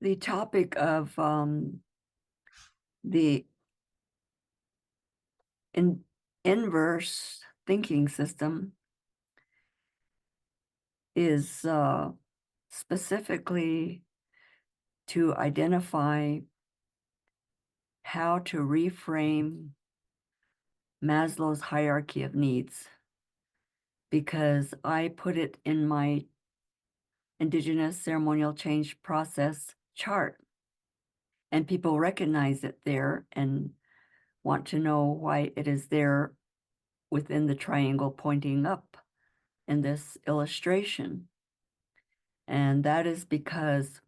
The topic of the inverse thinking system is specifically to identify how to reframe Maslow's hierarchy of needs, because I put it in my Indigenous ceremonial change process chart, and people recognize it there and want to know why it is there within the triangle pointing up in this illustration. And that is because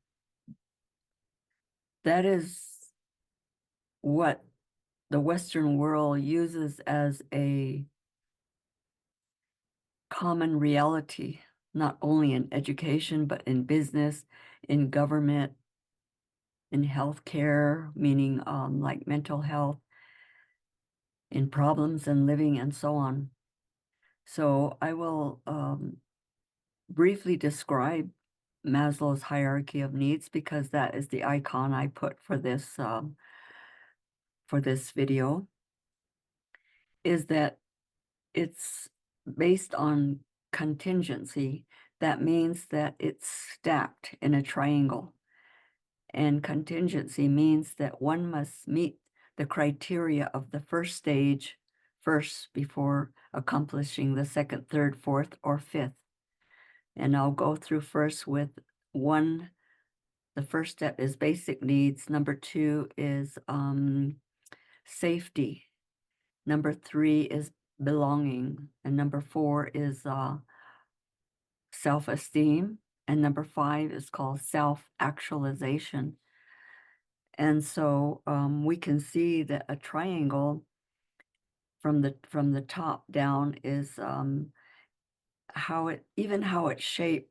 that is what the Western world uses as a common reality, not only in education, but in business, in government, in healthcare, meaning like mental health, in problems and living, and so on. So I will briefly describe Maslow's hierarchy of needs, because that is the icon I put for this video, is that it's based on contingency. That means that it's stacked in a triangle. And contingency means that one must meet the criteria of the first stage first before accomplishing the second, third, fourth, or fifth. And I'll go through first with one. The first step is basic needs. Number two is safety. Number three is belonging. And number four is self-esteem. And number five is called self-actualization. And so we can see that a triangle from the top down is how it's shaped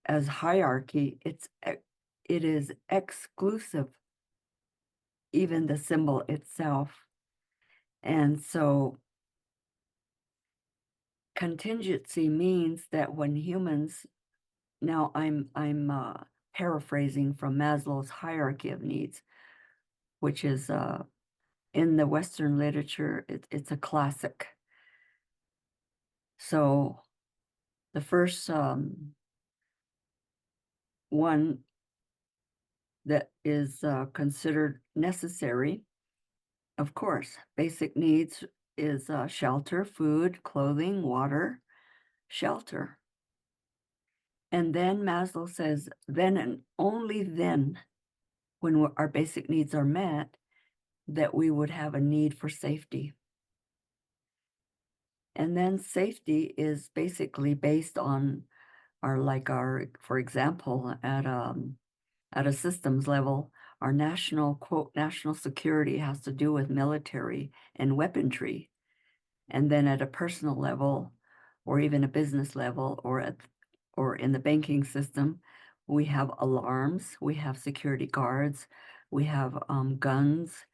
as hierarchy. It is exclusive, even the symbol itself. And so contingency means that when humans, now I'm paraphrasing from Maslow's hierarchy of needs, which is in the Western literature, it's a classic. So the first one that is considered necessary, of course, basic needs is shelter, food, clothing, water, shelter. And then Maslow says, then and only then, when our basic needs are met, that we would have a need for safety. And then safety is basically based on for example, at a systems level, our national security has to do with military and weaponry. And then at a personal level, or even a business level, or in the banking system, we have alarms, we have security guards, we have guns,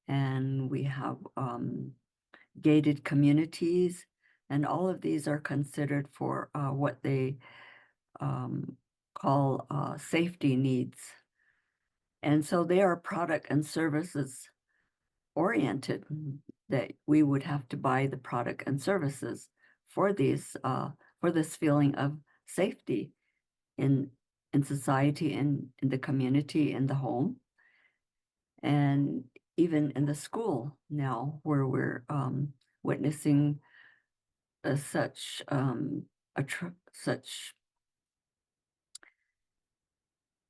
and we have gated communities, and all of these are considered for what they call safety needs. And so they are product and services oriented, that we would have to buy the product and services for these for this feeling of safety in society, in the community, in the home, and even in the school now, where we're witnessing such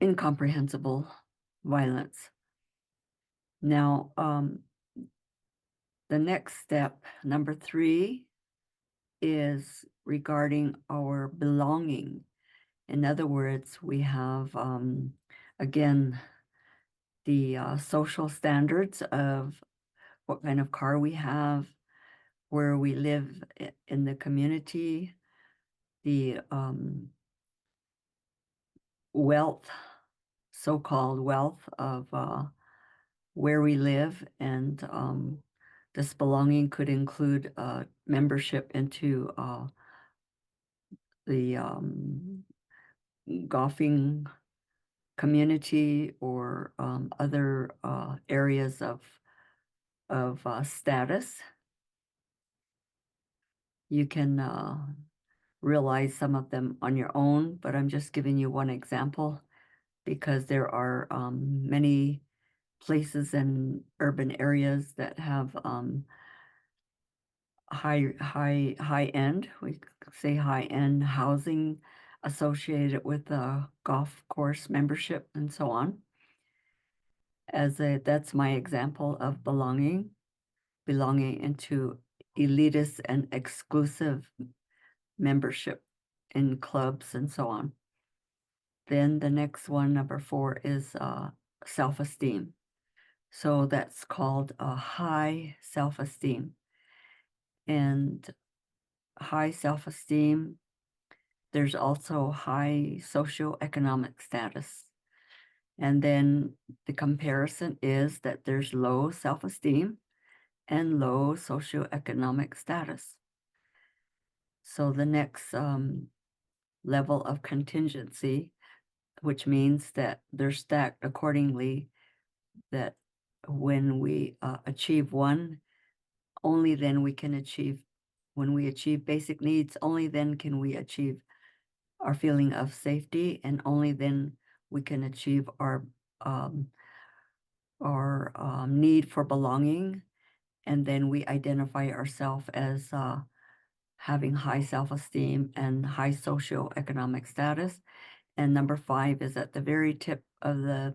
incomprehensible violence. Now, the next step, number three, is regarding our belonging. In other words, we have, again, the social standards of what kind of car we have, where we live in the community, the wealth, so-called wealth of where we live, and this belonging could include membership into the golfing community or other areas of status. You can realize some of them on your own, but I'm just giving you one example because there are many places in urban areas that have high end, we could say high end housing associated with golf course membership and so on. That's my example of belonging into elitist and exclusive membership in clubs and so on. Then the next one, number 4, is self-esteem. So that's called a high self-esteem. And high self-esteem, there's also high socioeconomic status. And then the comparison is that there's low self-esteem and low socioeconomic status. So the next level of contingency, which means that they're stacked accordingly, that when we achieve one, only then we can achieve, when we achieve basic needs, only then can we achieve our feeling of safety, and only then we can achieve our need for belonging. And then we identify ourselves as having high self-esteem and high socioeconomic status. And number 5 is at the very tip of the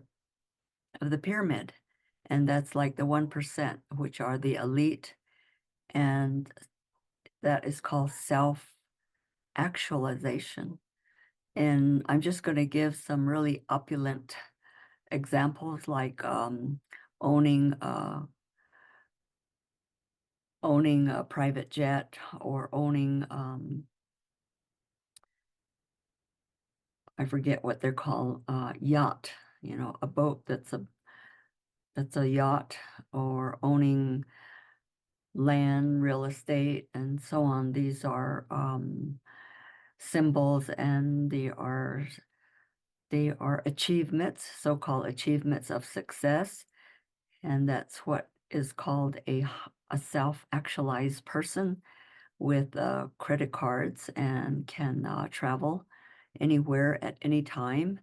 pyramid, and that's like the 1%, which are the elite, and that is called self-actualization. And I'm just going to give some really opulent examples, like owning a private jet, or owning I forget what they're called, yacht, a boat that's a yacht, or owning land, real estate, and so on. These are symbols, and they are achievements, so-called achievements of success, and that's what is called a self-actualized person with credit cards, and can travel anywhere at any time,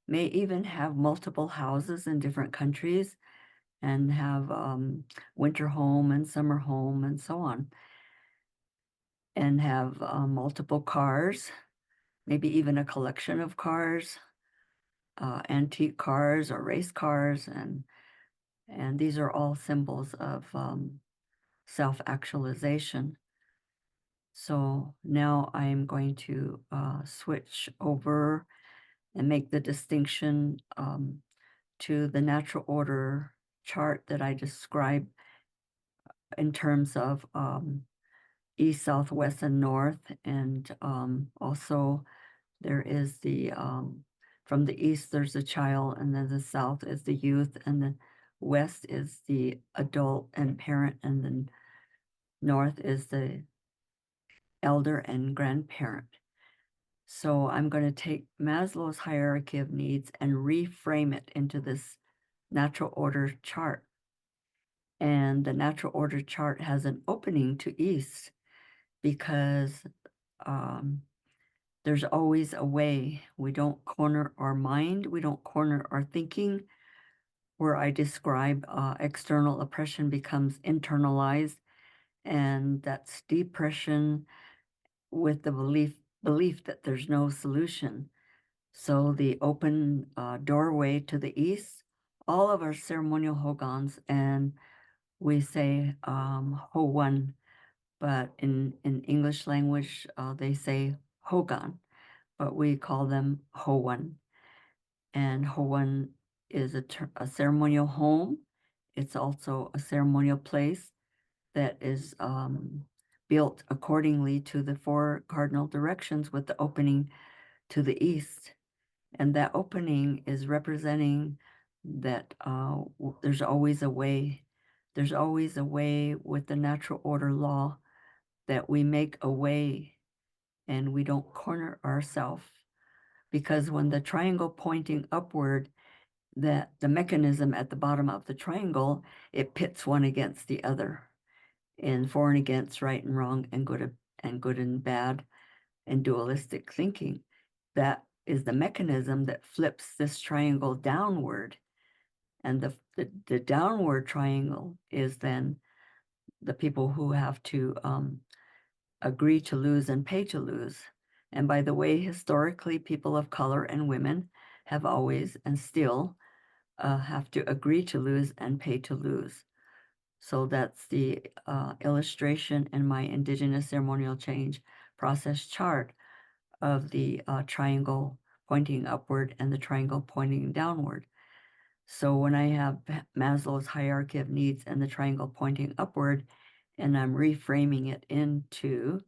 may even have multiple houses in different countries, and have winter home and summer home and so on, and have multiple cars, maybe even a collection of cars, antique cars or race cars, and these are all symbols of self-actualization. So now I'm going to switch over and make the distinction to the natural order chart that I described in terms of east, south, west, and north. And also there is the, from the east, there's the child, and then the south is the youth, and the west is the adult and parent, and then north is the elder and grandparent. So I'm going to take Maslow's hierarchy of needs and reframe it into this natural order chart. And the natural order chart has an opening to east, because there's always a way. We don't corner our mind. We don't corner our thinking. Where I describe external oppression becomes internalized, and that's depression with the belief that there's no solution. So the open doorway to the east, all of our ceremonial hogans, and we say ho one, but in English language they say hogan, but we call them ho one. And ho one is a ceremonial home. It's also a ceremonial place that is built accordingly to the 4 cardinal directions, with the opening to the east. And that opening is representing that there's always a way. There's always a way with the natural order law, that we make a way, and we don't corner ourselves. because when the triangle pointing upward, that the mechanism at the bottom of the triangle, it pits one against the other, and for and against, right and wrong, and good and bad, and dualistic thinking. That is the mechanism that flips this triangle downward. And the downward triangle is then the people who have to agree to lose and pay to lose. And by the way, historically, people of color and women have always and still have to agree to lose and pay to lose. So that's the illustration in my Indigenous ceremonial change process chart of the triangle pointing upward and the triangle pointing downward. So when I have Maslow's hierarchy of needs and the triangle pointing upward, and I'm reframing it into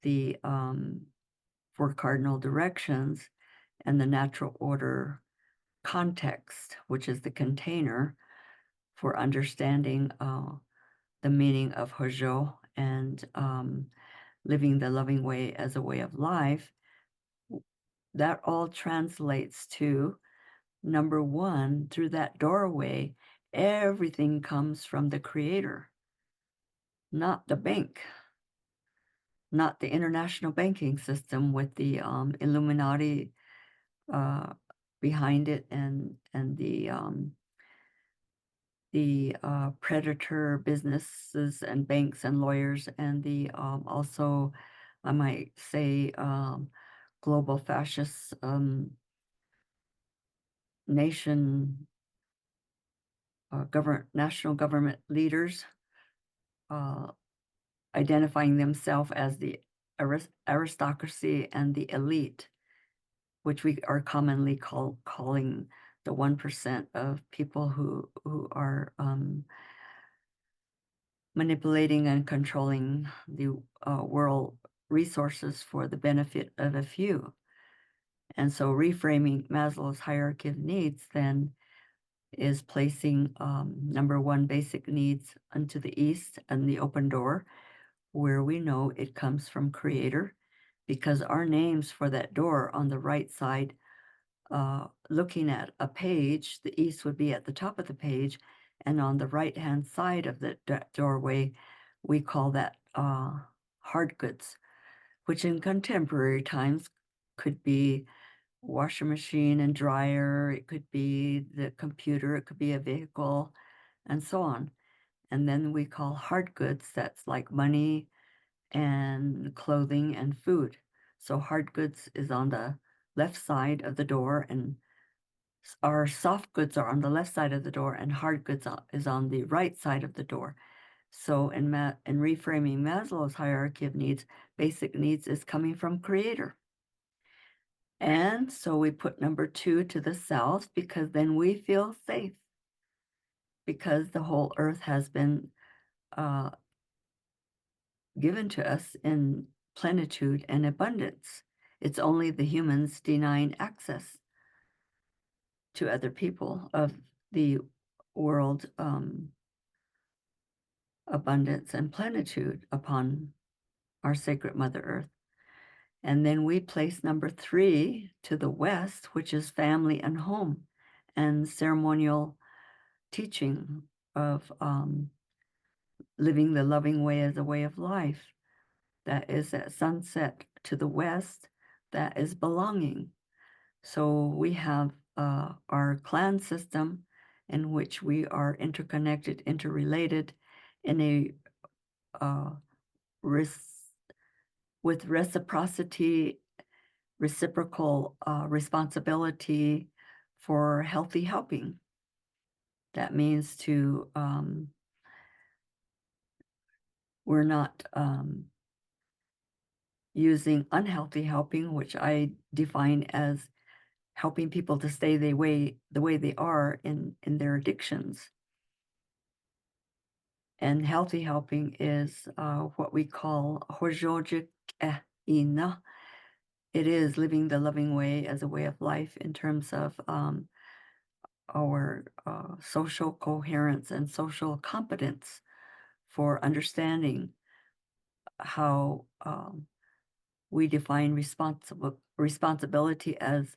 the 4 cardinal directions and the natural order context, which is the container for understanding the meaning of Hojo and living the loving way as a way of life, that all translates to, number one, through that doorway, everything comes from the Creator, not the bank, not the international banking system with the Illuminati behind it, and the predator businesses and banks and lawyers, and the also, I might say, global fascist national government leaders identifying themselves as the aristocracy and the elite, which we are commonly calling the 1% of people who are manipulating and controlling the world resources for the benefit of a few. And so reframing Maslow's hierarchy of needs then is placing number one, basic needs unto the east and the open door, where we know it comes from Creator, because our names for that door on the right side, looking at a page, the east would be at the top of the page, and on the right-hand side of the doorway, we call that hard goods, which in contemporary times could be washer machine and dryer, it could be the computer, it could be a vehicle, and so on. And then we call hard goods, that's like money and clothing and food. So hard goods is on the left side of the door, and our soft goods are on the left side of the door, and hard goods is on the right side of the door. So in reframing Maslow's hierarchy of needs, basic needs is coming from Creator. And so we put number 2 to the south, because then we feel safe, because the whole earth has been given to us in plenitude and abundance. It's only the humans denying access to other people of the world abundance and plenitude upon our sacred Mother Earth. And then we place number 3 to the west, which is family and home and ceremonial teaching of living the loving way as a way of life. That is at sunset to the west, that is belonging. So we have our clan system, in which we are interconnected, interrelated in a with reciprocity, reciprocal responsibility for healthy helping. That means to we're not using unhealthy helping, which I define as helping people to stay the way they are in their addictions. And healthy helping is what we call hojojik ina. It is living the loving way as a way of life in terms of our social coherence and social competence for understanding how we define responsibility as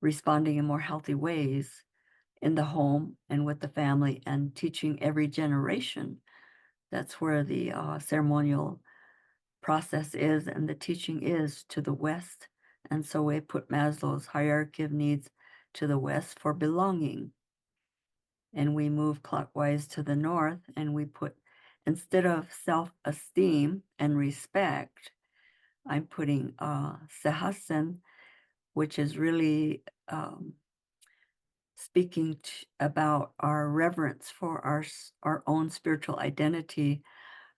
responding in more healthy ways in the home and with the family, and teaching every generation. That's where the ceremonial process is, and the teaching is to the West. And so we put Maslow's hierarchy of needs to the West for belonging. And we move clockwise to the North, and we put, instead of self-esteem and respect, I'm putting Sehasen, which is really speaking about our reverence for our own spiritual identity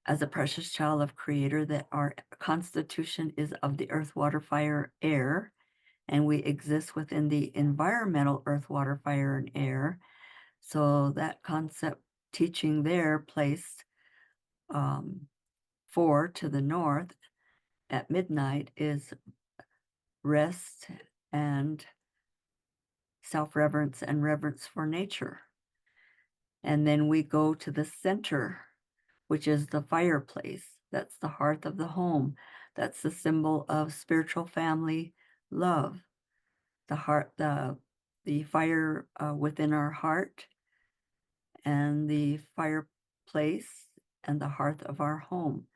as a precious child of Creator, that our constitution is of the earth, water, fire, air, and we exist within the environmental earth, water, fire, and air. So that concept teaching there placed 4 to the north at midnight is rest and self-reverence and reverence for nature. And then we go to the center, which is the fireplace. That's the hearth of the home. That's the symbol of spiritual family love. The heart, the fire within our heart, and the fireplace and the hearth of our home.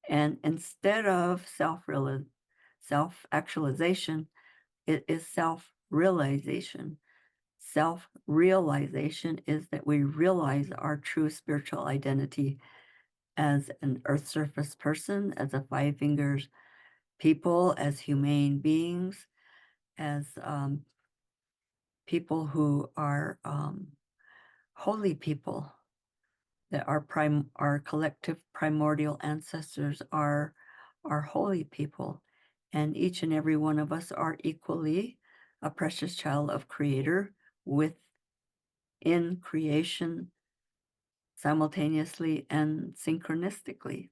And instead of self-actualization, it is self-realization. Self-realization is that we realize our true spiritual identity as an earth surface person, as a five fingers people, as humane beings, as people who are holy people, that our collective primordial ancestors are holy people. And each and every one of us are equally a precious child of Creator within creation, simultaneously and synchronistically.